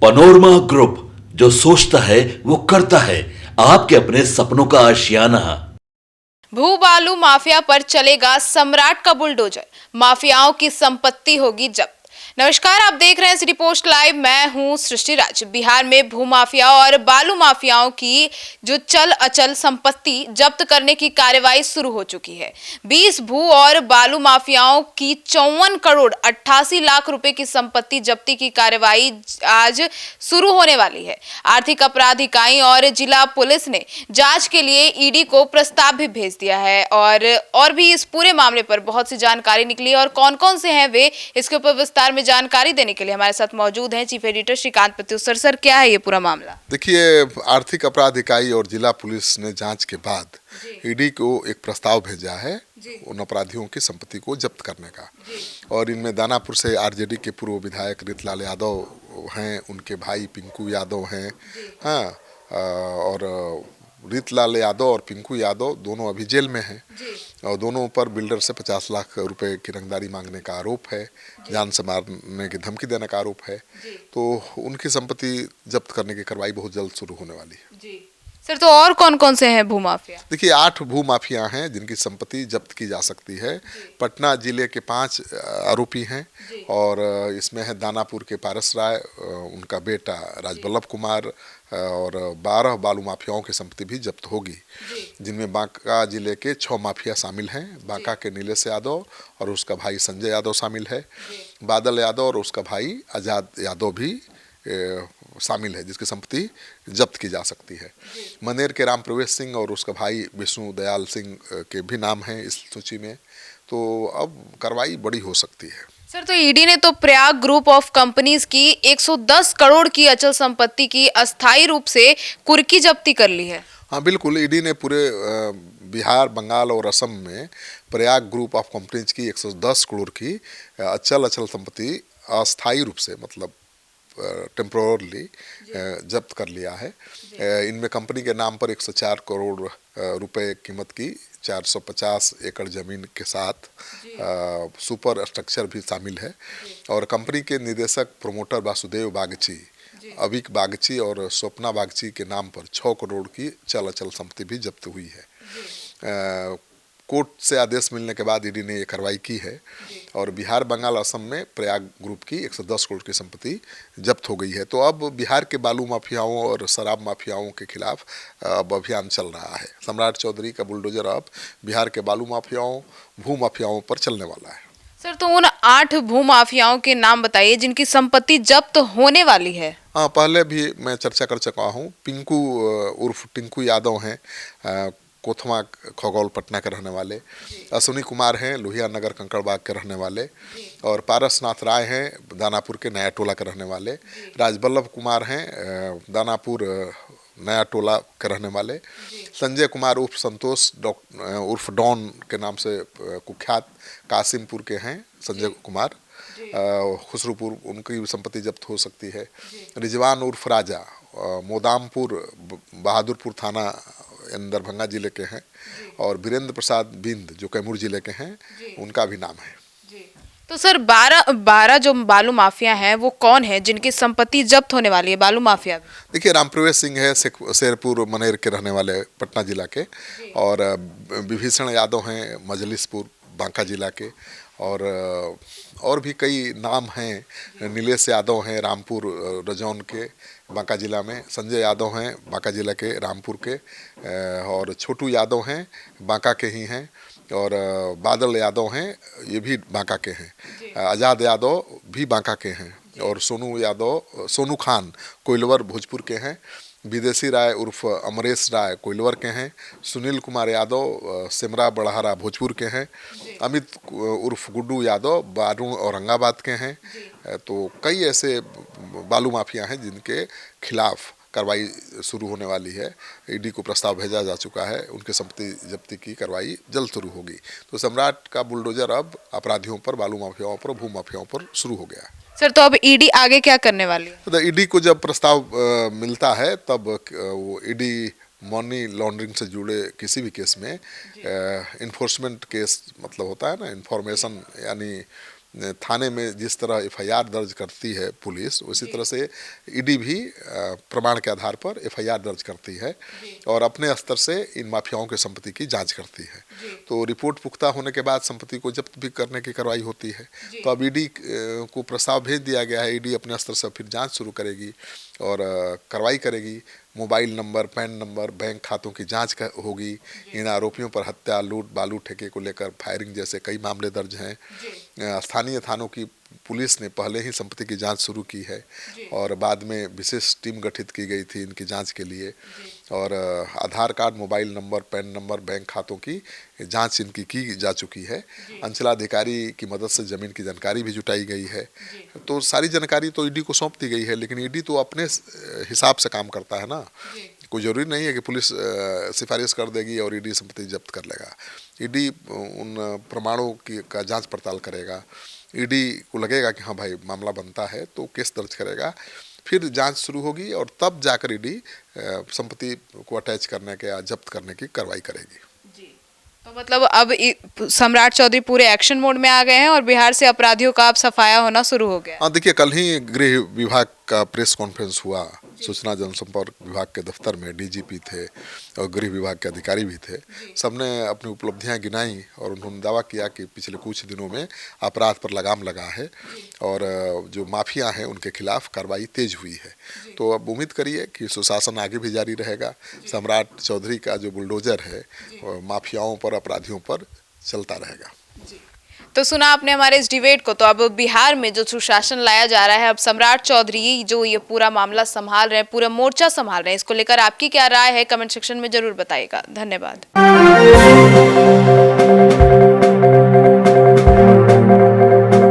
Panorama group, जो सोचता है वो करता है। आपके अपने सपनों का आशियाना। भू बालू माफिया पर चलेगा सम्राट का बुलडोजर, माफियाओं की संपत्ति होगी जब्त। नमस्कार, आप देख रहे हैं सिटी पोस्ट लाइव। मैं हूं सृष्टि राज। बिहार में भू माफिया और बालू माफियाओं की जो चल अचल संपत्ति जब्त करने की कार्रवाई शुरू हो चुकी है। 20 भू और बालू माफियाओं की 54 करोड़ 88 लाख रुपए की संपत्ति जब्ती की कार्रवाई आज शुरू होने वाली है। आर्थिक अपराध इकाई और जिला पुलिस ने जांच के लिए ईडी को प्रस्ताव भी भेज दिया है और भी इस पूरे मामले पर बहुत सी जानकारी निकली है और कौन कौन से हैं वे, इसके ऊपर विस्तार में जानकारी देने के लिए हमारे साथ मौजूद हैं chief editor Shrikant Pratyush. Sir, क्या है ये पूरा मामला? देखिए, आर्थिक अपराध इकाई और जिला पुलिस ने जांच के बाद ईडी को एक प्रस्ताव भेजा है उन अपराधियों की संपत्ति को जब्त करने का। और इनमें दानापुर से आरजेडी के पूर्व विधायक रीतलाल यादव हैं, उनके भाई पिंकू यादव हैं, हाँ, और रीतलाल यादव और पिंकू यादव दोनों अभी जेल में हैं और दोनों पर बिल्डर से 50 लाख रुपए की रंगदारी मांगने का आरोप है, जान से मारने की धमकी देने का आरोप है। तो उनकी संपत्ति जब्त करने की कार्रवाई बहुत जल्द शुरू होने वाली है। सर, तो और कौन कौन से हैं भू माफिया? देखिए, 8 भू माफिया हैं जिनकी संपत्ति जब्त की जा सकती है। पटना जिले के 5 आरोपी हैं और इसमें है दानापुर के पारस राय, उनका बेटा राजवल्लभ कुमार, और 12 बालू माफियाओं की संपत्ति भी जब्त होगी, जिनमें बांका जिले के 6 माफिया शामिल हैं। बांका के नीलेश यादव और उसका भाई संजय यादव शामिल है। बादल यादव और उसका भाई आजाद यादव भी शामिल है, जिसकी संपत्ति जब्त की जा सकती है। मनेर के राम प्रवेश सिंह और उसका भाई विष्णु दयाल सिंह के भी नाम हैं इस सूची में। तो अब कार्रवाई बड़ी हो सकती है। सर, तो ईडी ने तो प्रयाग ग्रुप ऑफ कंपनीज की 110 करोड़ की अचल संपत्ति की अस्थायी रूप से कुर्की जब्ती कर ली है। हाँ, बिल्कुल। ईडी ने पूरे बिहार, बंगाल और असम में प्रयाग ग्रुप ऑफ कंपनीज की 110 करोड़ की अचल संपत्ति अस्थायी रूप से, मतलब टेम्पोरली जब्त कर लिया है। इनमें कंपनी के नाम पर 104 करोड़ रुपए कीमत की 450 एकड़ जमीन के साथ सुपर स्ट्रक्चर भी शामिल है। और कंपनी के निदेशक प्रोमोटर वासुदेव बागची, अविक बागची और स्वप्ना बागची के नाम पर 6 करोड़ की चल अचल संपत्ति भी जब्त हुई है। कोर्ट से आदेश मिलने के बाद ईडी ने ये कार्रवाई की है और बिहार, बंगाल, असम में प्रयाग ग्रुप की 110 करोड़ की संपत्ति जब्त हो गई है। तो अब बिहार के बालू माफियाओं और शराब माफियाओं के खिलाफ अब अभियान चल रहा है। सम्राट चौधरी का बुलडोजर अब बिहार के बालू माफियाओं, भू माफियाओं पर चलने वाला है। सर, तो उन 8 भू माफियाओं के नाम बताइए जिनकी संपत्ति जब्त होने वाली है। हाँ, पहले भी मैं चर्चा कर चुका हूँ। पिंकू उर्फ टिंकू यादव हैं, कोथमा खगौल पटना के रहने वाले। अश्विनी कुमार हैं, लोहिया नगर कंकड़बाग के रहने वाले। और पारसनाथ राय हैं, दानापुर के नया टोला के रहने वाले। राजवल्लभ कुमार हैं, दानापुर नया टोला के रहने वाले। संजय कुमार उर्फ संतोष उर्फ डॉन के नाम से कुख्यात कासिमपुर के हैं संजय कुमार, खुसरूपुर, उनकी संपत्ति जब्त हो सकती है। रिजवान उर्फ राजा, मोदामपुर बहादुरपुर थाना दरभंगा जिले के हैं। और वीरेंद्र प्रसाद बिंद जो कैमूर जिले के हैं, उनका भी नाम है। तो सर, 12 जो बालू माफिया हैं वो कौन है जिनकी संपत्ति जब्त होने वाली है बालू माफिया? देखिए, राम प्रवेश सिंह है, शेरपुर मनेर के रहने वाले पटना जिला के। और विभीषण यादव हैं, मजलिसपुर बांका जिला के। और भी कई नाम हैं। नीलेश यादव हैं, रामपुर रजौन के, बांका जिला में। संजय यादव हैं, बांका जिला के, रामपुर के। और छोटू यादव हैं, बांका के ही हैं। और बादल यादव हैं, ये भी बांका के हैं। आजाद यादव भी बांका के हैं। और सोनू खान कोइलवर भोजपुर के हैं। विदेशी राय उर्फ अमरेश राय कोइलवर के हैं। सुनील कुमार यादव सिमरा बड़हरा भोजपुर के हैं। अमित उर्फ गुड्डू यादव बारू औरंगाबाद के हैं। तो कई ऐसे बालू माफिया हैं जिनके खिलाफ कार्रवाई शुरू होने वाली है। ईडी को प्रस्ताव भेजा जा चुका है, उनके संपत्ति जब्ती की कार्रवाई जल्द शुरू होगी। तो सम्राट का बुलडोजर अब अपराधियों पर, बालू माफियाओं पर, भू माफियाओं पर शुरू हो गया। सर, तो अब ईडी आगे क्या करने वाली है? तो ईडी को जब प्रस्ताव मिलता है तब वो ईडी मनी लॉन्ड्रिंग से जुड़े किसी भी केस में इन्फोर्समेंट केस, मतलब होता है ना, इन्फॉर्मेशन यानी थाने में जिस तरह एफआईआर दर्ज करती है पुलिस, उसी तरह से ईडी भी प्रमाण के आधार पर एफआईआर दर्ज करती है और अपने स्तर से इन माफियाओं की संपत्ति की जांच करती है। तो रिपोर्ट पुख्ता होने के बाद संपत्ति को जब्त भी करने की कार्रवाई होती है। तो अब ईडी को प्रस्ताव भेज दिया गया है, ईडी अपने स्तर से फिर जांच शुरू करेगी और कार्रवाई करेगी। Mobile number, PAN number, bank खातों की जांच होगी। इन आरोपियों पर हत्या, लूट, बालू ठेके को लेकर फायरिंग जैसे कई मामले दर्ज हैं। स्थानीय थानों की पुलिस ने पहले ही संपत्ति की जांच शुरू की है और बाद में विशेष टीम गठित की गई थी इनकी जांच के लिए। और Aadhaar card, mobile number, PAN number, bank खातों की जांच इनकी की जा चुकी है। अंचलाधिकारी की मदद से ज़मीन की जानकारी भी जुटाई गई है। तो सारी जानकारी तो ईडी को सौंप दी गई है, लेकिन ईडी तो अपने हिसाब से काम करता है ना। कोई ज़रूरी नहीं है कि पुलिस सिफारिश कर देगी और ईडी संपत्ति जब्त कर लेगा। ईडी उन प्रमाणों की का जांच पड़ताल करेगा। ईडी को लगेगा कि हाँ भाई मामला बनता है तो केस दर्ज करेगा, फिर जांच शुरू होगी और तब जाकर ईडी संपत्ति को अटैच करने के या जब्त करने की कार्रवाई करेगी। तो मतलब अब सम्राट चौधरी पूरे एक्शन मोड में आ गए हैं और बिहार से अपराधियों का अब सफाया होना शुरू हो गया। हाँ, देखिए कल ही गृह विभाग का प्रेस कॉन्फ्रेंस हुआ। सूचना जनसंपर्क विभाग के दफ्तर में डीजीपी थे और गृह विभाग के अधिकारी भी थे। सबने अपनी उपलब्धियां गिनाई और उन्होंने दावा किया कि पिछले कुछ दिनों में अपराध पर लगाम लगा है और जो माफिया हैं उनके खिलाफ कार्रवाई तेज हुई है। तो अब उम्मीद करिए कि सुशासन आगे भी जारी रहेगा। सम्राट चौधरी का जो बुलडोजर है माफियाओं पर, अपराधियों पर चलता रहेगा। तो सुना आपने हमारे इस डिबेट को। तो अब बिहार में जो सुशासन लाया जा रहा है, अब सम्राट चौधरी जो ये पूरा मामला संभाल रहे हैं, पूरा मोर्चा संभाल रहे हैं, इसको लेकर आपकी क्या राय है कमेंट सेक्शन में जरूर बताइएगा। धन्यवाद।